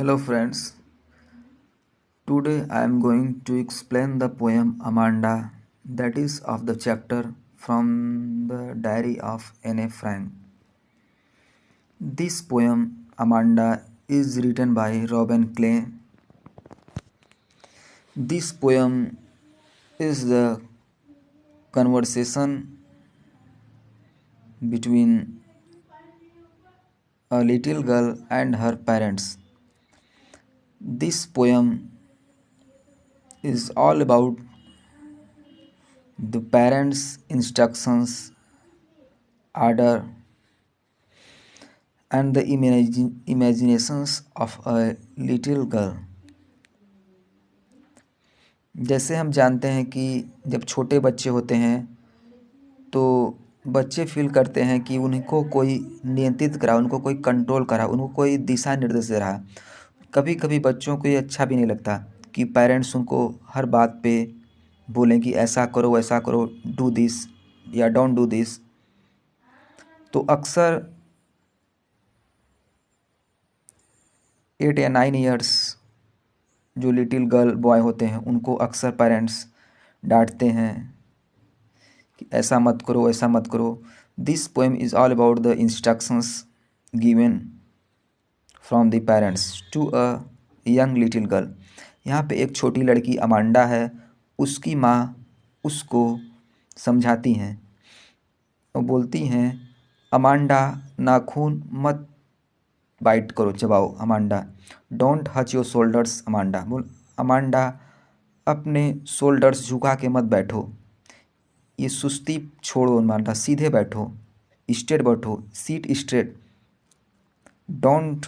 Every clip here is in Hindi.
Hello friends, today I am going to explain the poem Amanda, that is of the chapter from the diary of Anne Frank. This poem Amanda is written by Robin Clay. This poem is the conversation between a little girl and her parents. This poem is all about the parents' instructions, order, and the imaginations of a little girl. जैसे हम जानते हैं कि जब छोटे बच्चे होते हैं तो बच्चे फील करते हैं कि उनको कोई नियंत्रित करा, उनको कोई कंट्रोल करा, उनको कोई दिशा निर्देश दे रहा। कभी कभी बच्चों को ये अच्छा भी नहीं लगता कि पेरेंट्स उनको हर बात पे बोलें कि ऐसा करो वैसा करो, डू दिस या डोंट डू दिस। तो अक्सर 8 या 9 इयर्स जो लिटिल गर्ल बॉय होते हैं उनको अक्सर पेरेंट्स डांटते हैं कि ऐसा मत करो ऐसा मत करो। This poem is all about the instructions given from the parents to a young little girl. यहाँ पे एक छोटी लड़की अमांडा है, उसकी माँ उसको समझाती हैं और बोलती हैं, अमांडा नाखून मत बाइट करो, चबाओ Amanda. Don't hunch your shoulders Amanda, बोल अमांडा अपने शोल्डर्स झुका के मत बैठो, ये सुस्ती छोड़ो अमांडा, सीधे बैठो, स्ट्रेट बैठो, seat straight, don't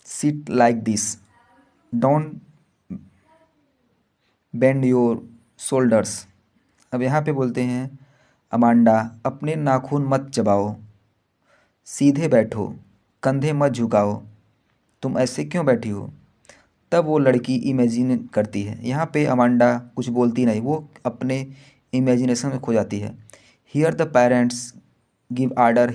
sit like this, don't bend your shoulders. अब यहाँ पे बोलते हैं, अमांडा अपने नाखून मत चबाओ, सीधे बैठो, कंधे मत झुकाओ, तुम ऐसे क्यों बैठी हो। तब वो लड़की इमेजिन करती है। यहाँ पे अमांडा कुछ बोलती नहीं, वो अपने इमेजिनेशन में खो जाती है। Here the parents give order,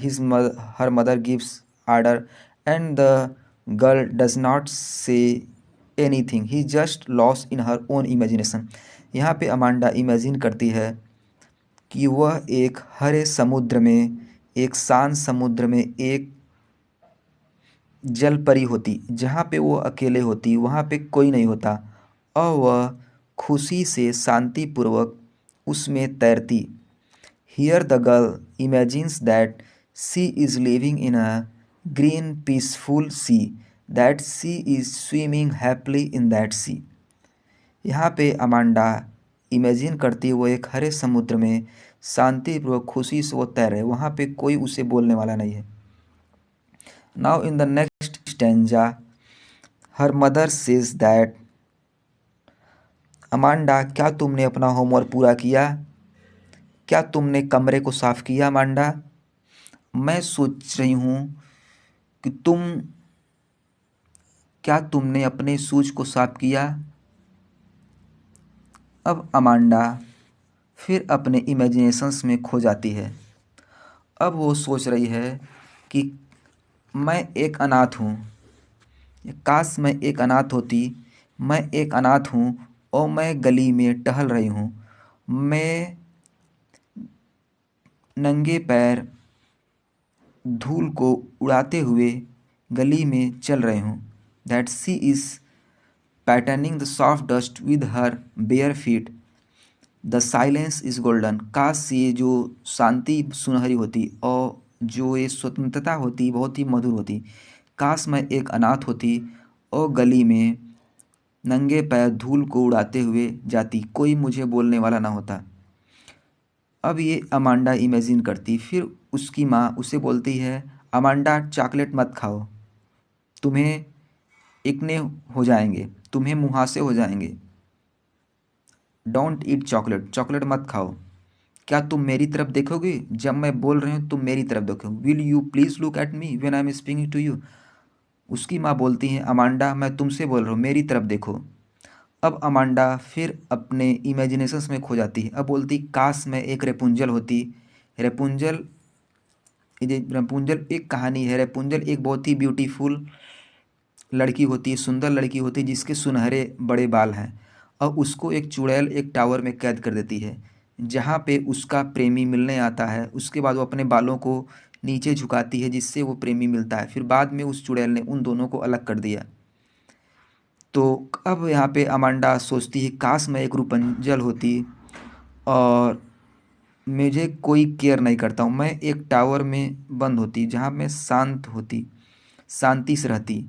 her mother gives order and the girl does not say anything, he just loss in her own imagination. यहाँ पे अमांडा इमेजिन करती है कि वह एक हरे समुद्र में, एक शांत समुद्र में एक जल परी होती, जहाँ पे वो अकेले होती, वहाँ पे कोई नहीं होता और वह खुशी से शांतिपूर्वक उसमें तैरती। Here the girl imagines that C is living in a green peaceful sea, that C is swimming happily in that sea. यहाँ पे अमांडा इमेजिन करती है वो एक हरे समुद्र में शांतिपूर्वक खुशी से वो तैर रहे, वहाँ पे कोई उसे बोलने वाला नहीं है। Now in the next stanza her mother says that, Amanda क्या तुमने अपना होमवर्क पूरा किया, क्या तुमने कमरे को साफ किया अमांडा, मैं सोच रही हूँ कि क्या तुमने अपने शूज को साफ किया। अब अमांडा फिर अपने इमेजिनेशंस में खो जाती है। अब वो सोच रही है कि मैं एक अनाथ हूँ, काश मैं एक अनाथ होती, मैं एक अनाथ हूँ और मैं गली में टहल रही हूँ, मैं नंगे पैर धूल को उड़ाते हुए गली में चल रही हूँ। That C is patterning the soft dust with her bare feet, the silence is golden. काश ये जो शांति सुनहरी होती और जो ये स्वतंत्रता होती बहुत ही मधुर होती। काश मैं एक अनाथ होती और गली में नंगे पैर धूल को उड़ाते हुए जाती, कोई मुझे बोलने वाला ना होता। अब ये अमांडा इमेजिन करती, फिर उसकी माँ उसे बोलती है, अमांडा चॉकलेट मत खाओ, तुम्हें इकने हो जाएंगे, तुम्हें मुहासे हो जाएंगे। डोंट ईट चॉकलेट, चॉकलेट मत खाओ। क्या तुम मेरी तरफ देखोगे, जब मैं बोल रही हूँ तुम मेरी तरफ देखो। Will you please look at me when I am speaking to you. उसकी माँ बोलती है, अमांडा मैं तुमसे बोल रहा हूँ, मेरी तरफ देखो। अब अमांडा फिर अपने इमेजिनेशंस में खो जाती है। अब बोलती, काश मैं एक रेपुंजल होती। रेपुंजल, ये रेपुंजल एक कहानी है। रेपुंजल एक बहुत ही ब्यूटीफुल लड़की होती है, सुंदर लड़की होती है जिसके सुनहरे बड़े बाल हैं, और उसको एक चुड़ैल एक टावर में कैद कर देती है, जहाँ पे उसका प्रेमी मिलने आता है। उसके बाद वो अपने बालों को नीचे झुकाती है जिससे वो प्रेमी मिलता है। फिर बाद में उस चुड़ैल ने उन दोनों को अलग कर दिया। तो अब यहाँ पे अमांडा सोचती है काश मैं एक रूपंजल होती और मुझे कोई केयर नहीं करता हूँ, मैं एक टावर में बंद होती जहाँ मैं शांत होती, शांति से रहती,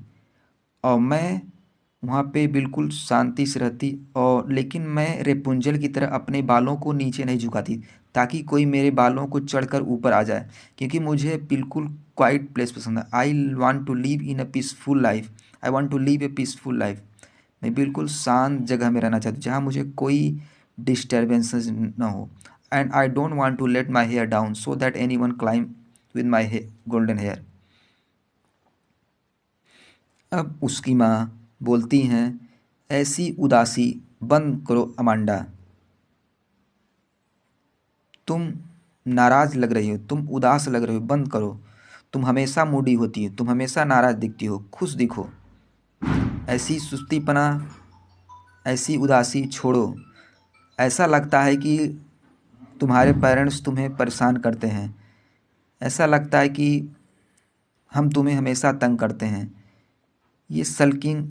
और मैं वहाँ पे बिल्कुल शांति से रहती। और लेकिन मैं रेपुंजल की तरह अपने बालों को नीचे नहीं झुकाती ताकि कोई मेरे बालों को चढ़कर ऊपर आ जाए, क्योंकि मुझे बिल्कुल क्वाइट प्लेस पसंद है। I want to live in a peaceful life, I want to live a peaceful life. मैं बिल्कुल शांत जगह में रहना चाहती हूँ जहाँ मुझे कोई डिस्टर्बेंसेस ना हो। And I don't want to let my hair down so that anyone climb with my golden hair. अब उसकी माँ बोलती हैं, ऐसी उदासी बंद करो अमांडा, तुम नाराज लग रही हो, तुम उदास लग रही हो, बंद करो। तुम हमेशा मूडी होती हो, तुम हमेशा नाराज दिखती हो, खुश दिखो। ऐसी सुस्तीपना, ऐसी उदासी छोड़ो। ऐसा लगता है कि तुम्हारे पेरेंट्स तुम्हें परेशान करते हैं, ऐसा लगता है कि हम तुम्हें हमेशा तंग करते हैं। ये सल्किंग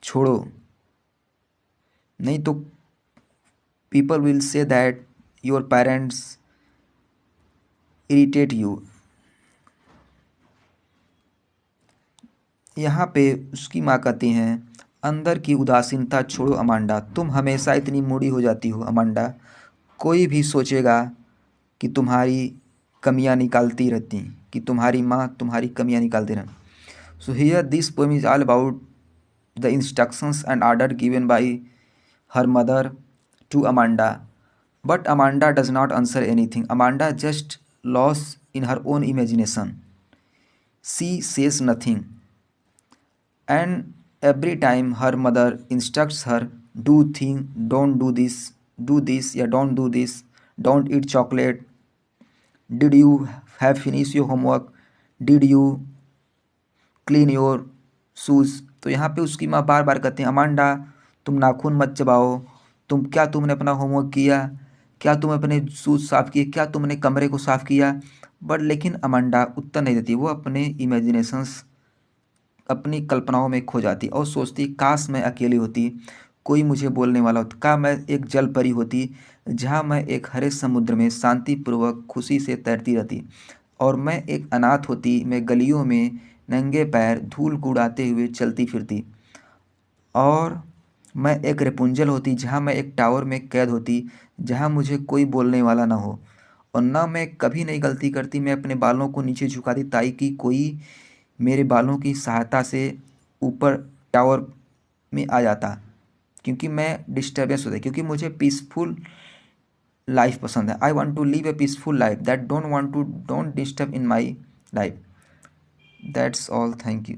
छोड़ो, नहीं तो people will say that your parents irritate you। यहाँ पे उसकी माँ कहती हैं, अंदर की उदासीनता छोड़ो अमांडा, तुम हमेशा इतनी मूडी हो जाती हो अमांडा, कोई भी सोचेगा कि तुम्हारी कमियाँ निकालती रहती, कि तुम्हारी माँ तुम्हारी कमियाँ निकालती रहें। So here this poem is all about the instructions and order given by her mother to Amanda. But Amanda does not answer anything. Amanda just lost in her own imagination. She says nothing. And every time her mother instructs her, do thing, don't do this, yeah, don't do this, don't eat chocolate, did you have finished your homework, did you clean your shoes। तो यहाँ पे उसकी माँ बार बार कहती हैं, अमांडा तुम नाखून मत चबाओ, तुमने अपना होमवर्क किया, क्या तुम अपने शूज़ साफ़ किए, क्या तुमने कमरे को साफ़ किया। बट लेकिन अमांडा उत्तर नहीं देती, वो अपने इमेजिनेशंस, अपनी कल्पनाओं में खो जाती और सोचती काश मैं अकेली होती, कोई मुझे बोलने वाला होता, का मैं एक जल परी होती जहाँ मैं एक हरे समुद्र में शांतिपूर्वक खुशी से तैरती रहती, और मैं एक अनाथ होती, मैं गलियों में नंगे पैर धूल को उड़ाते हुए चलती फिरती, और मैं एक रेपुंजल होती जहाँ मैं एक टावर में कैद होती, जहाँ मुझे कोई बोलने वाला ना हो, और ना मैं कभी नहीं गलती करती, मैं अपने बालों को नीचे झुकाती ताकि कोई मेरे बालों की सहायता से ऊपर टावर में आ जाता, क्योंकि मैं डिस्टर्बेंस होता, क्योंकि मुझे पीसफुल लाइफ पसंद है। I want to live a peaceful life that don't disturb in my life. That's all, thank you.